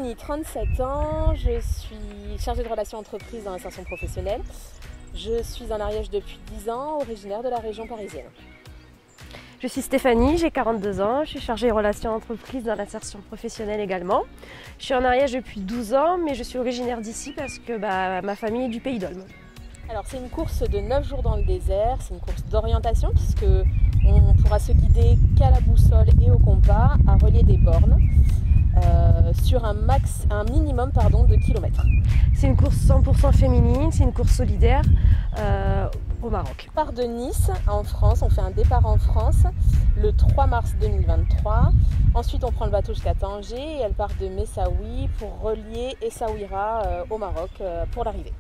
Stéphanie, 37 ans, je suis chargée de relations entreprises dans l'insertion professionnelle. Je suis en Ariège depuis 10 ans, originaire de la région parisienne. Je suis Stéphanie, j'ai 42 ans, je suis chargée de relations entreprises dans l'insertion professionnelle également. Je suis en Ariège depuis 12 ans, mais je suis originaire d'ici parce que ma famille est du Pays d'Olme. Alors c'est une course de 9 jours dans le désert, c'est une course d'orientation puisque on pourra se guider qu'à la boussole et au compas, à relier des bornes sur un minimum de kilomètres. C'est une course 100% féminine, c'est une course solidaire au Maroc. On part de Nice en France, on fait un départ en France le 3 mars 2023. Ensuite on prend le bateau jusqu'à Tanger et elle part de Messaoudi pour relier Essaouira au Maroc pour l'arrivée.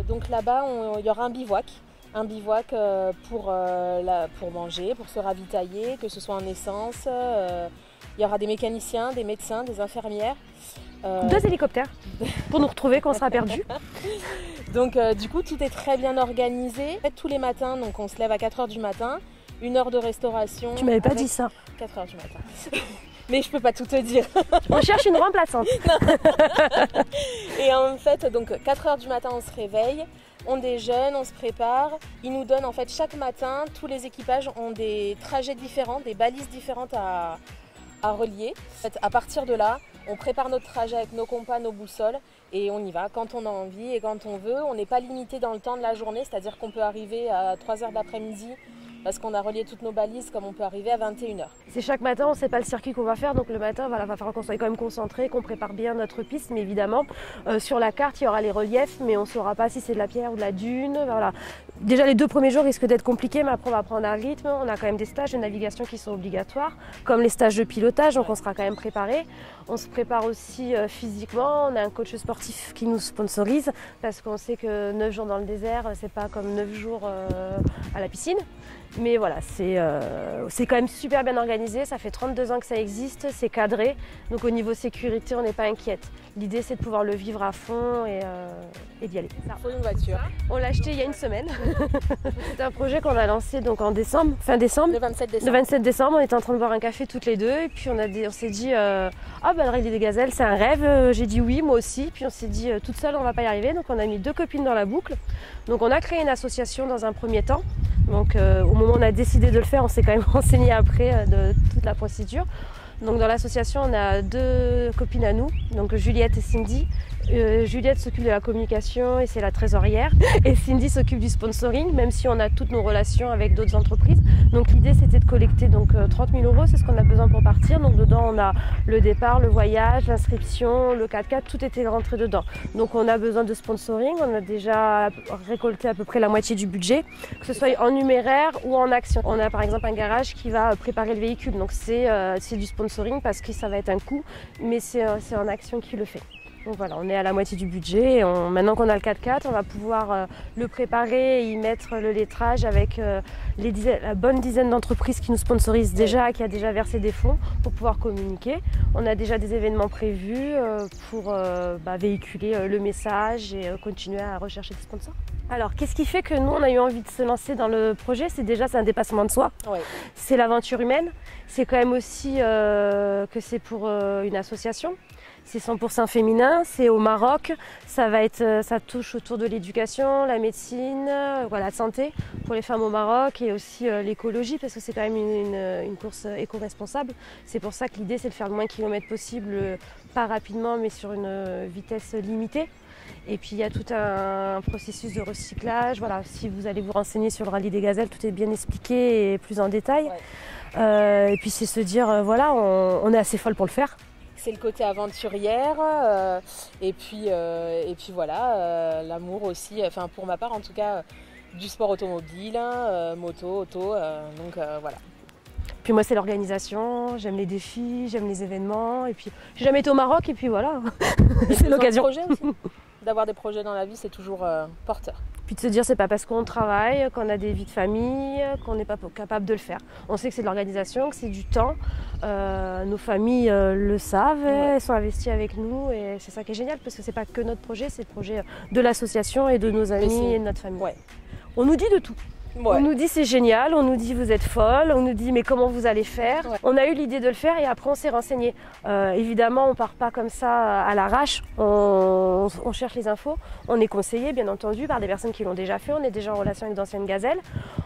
Donc là-bas il y aura un bivouac pour manger, pour se ravitailler, que ce soit en essence. Il y aura des mécaniciens, des médecins, des infirmières. 2 hélicoptères pour nous retrouver quand on sera perdu. Donc du coup tout est très bien organisé. En fait, tous les matins, donc on se lève à 4h du matin, 1 heure de restauration. Tu m'avais pas dit ça. 4h du matin. Mais je peux pas tout te dire. On cherche une remplaçante. Et en fait, donc 4h du matin on se réveille, on déjeune, on se prépare. Ils nous donnent en fait chaque matin, tous les équipages ont des trajets différents, des balises différentes à relier. En fait, à partir de là, on prépare notre trajet avec nos compas, nos boussoles et on y va quand on a envie et quand on veut. On n'est pas limité dans le temps de la journée, c'est-à-dire qu'on peut arriver à 3h de l'après-midi parce qu'on a relié toutes nos balises comme on peut arriver à 21h. C'est chaque matin, on ne sait pas le circuit qu'on va faire, donc le matin, il va falloir qu'on soit quand même concentré, qu'on prépare bien notre piste, mais évidemment, sur la carte, il y aura les reliefs, mais on ne saura pas si c'est de la pierre ou de la dune. Voilà. Déjà, les 2 premiers jours risquent d'être compliqués, mais après, on va prendre un rythme. On a quand même des stages de navigation qui sont obligatoires, comme les stages de pilotage, donc on sera quand même préparé. On se prépare aussi physiquement, on a un coach sportif qui nous sponsorise, parce qu'on sait que 9 jours dans le désert, c'est pas comme 9 jours à la piscine. Mais voilà, c'est quand même super bien organisé, ça fait 32 ans que ça existe, c'est cadré, donc au niveau sécurité, on n'est pas inquiète. L'idée, c'est de pouvoir le vivre à fond et d'y aller. Il faut une voiture. On l'a acheté il y a une semaine. C'est un projet qu'on a lancé donc en décembre, fin décembre. Le 27 décembre. Le 27 décembre, on était en train de boire un café toutes les deux, et puis on s'est dit le rallye des gazelles, c'est un rêve. J'ai dit oui, moi aussi, puis on s'est dit toute seule, on va pas y arriver, donc on a mis 2 copines dans la boucle. Donc on a créé une association dans un premier temps. Donc au moment où on a décidé de le faire, on s'est quand même renseigné après de toute la procédure. Donc dans l'association, on a 2 copines à nous, donc Juliette et Cindy. Juliette s'occupe de la communication et c'est la trésorière. Et Cindy s'occupe du sponsoring, même si on a toutes nos relations avec d'autres entreprises. Donc l'idée, c'était de collecter 30 000 €, c'est ce qu'on a besoin pour partir. Donc dedans, on a le départ, le voyage, l'inscription, le 4x4, tout était rentré dedans. Donc on a besoin de sponsoring, on a déjà récolté à peu près la moitié du budget, que ce soit en numéraire ou en action. On a par exemple un garage qui va préparer le véhicule, donc c'est du sponsoring parce que ça va être un coût, mais c'est en action qui le fait. Donc voilà, on est à la moitié du budget. Et maintenant qu'on a le 4x4, on va pouvoir le préparer et y mettre le lettrage avec la bonne dizaine d'entreprises qui nous sponsorisent déjà, qui a déjà versé des fonds pour pouvoir communiquer. On a déjà des événements prévus pour véhiculer le message et continuer à rechercher des sponsors. Alors, qu'est-ce qui fait que nous, on a eu envie de se lancer dans le projet? C'est un dépassement de soi. Ouais. C'est l'aventure humaine. C'est quand même aussi que c'est pour une association. C'est 100% féminin, c'est au Maroc, ça touche autour de l'éducation, la médecine, la santé pour les femmes au Maroc et aussi l'écologie parce que c'est quand même une course éco-responsable. C'est pour ça que l'idée c'est de faire le moins de kilomètres possible, pas rapidement mais sur une vitesse limitée. Et puis il y a tout un processus de recyclage. Voilà, si vous allez vous renseigner sur le rallye des gazelles, tout est bien expliqué et plus en détail. Ouais. Et puis c'est se dire, on est assez folle pour le faire. C'est le côté aventurière et puis l'amour aussi, pour ma part en tout cas, du sport automobile, moto, auto, donc voilà. Puis moi c'est l'organisation, j'aime les défis, j'aime les événements et puis j'ai jamais été au Maroc et puis voilà, c'est l'occasion. D'avoir des projets dans la vie, c'est toujours porteur. Puis de se dire c'est pas parce qu'on travaille, qu'on a des vies de famille, qu'on n'est pas capable de le faire. On sait que c'est de l'organisation, que c'est du temps. Nos familles le savent, elles sont investies avec nous et c'est ça qui est génial parce que c'est pas que notre projet, c'est le projet de l'association et de nos amis et de notre famille. Ouais. On nous dit de tout. Ouais. On nous dit c'est génial, on nous dit vous êtes folle, on nous dit mais comment vous allez faire. Ouais. On a eu l'idée de le faire et après on s'est renseigné. Évidemment on part pas comme ça à l'arrache, on cherche les infos, on est conseillé bien entendu par des personnes qui l'ont déjà fait, on est déjà en relation avec d'anciennes gazelles.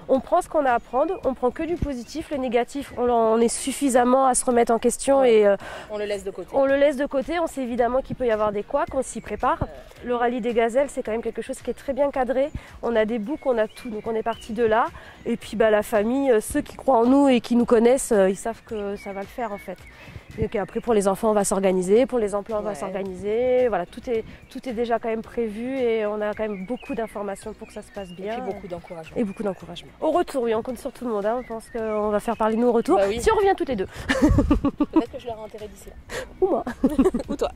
On prend ce qu'on a à prendre, on prend que du positif, le négatif on est suffisamment à se remettre en question et on le laisse de côté. On le laisse de côté, on sait évidemment qu'il peut y avoir des couacs, on s'y prépare. Le rallye des gazelles c'est quand même quelque chose qui est très bien cadré, on a des boucs, on a tout, donc on est parti de là. Et puis la famille, ceux qui croient en nous et qui nous connaissent, ils savent que ça va le faire en fait. Et après pour les enfants on va s'organiser, pour les emplois on va s'organiser, voilà, tout est déjà quand même prévu et on a quand même beaucoup d'informations pour que ça se passe bien. Et puis beaucoup d'encouragement. Et beaucoup d'encouragement. Au retour, oui, on compte sur tout le monde, hein. On pense qu'on va faire parler de nous au retour, Bah oui. si on revient toutes les deux. Peut-être que je leur ai enterré d'ici là. Ou moi. Ou toi.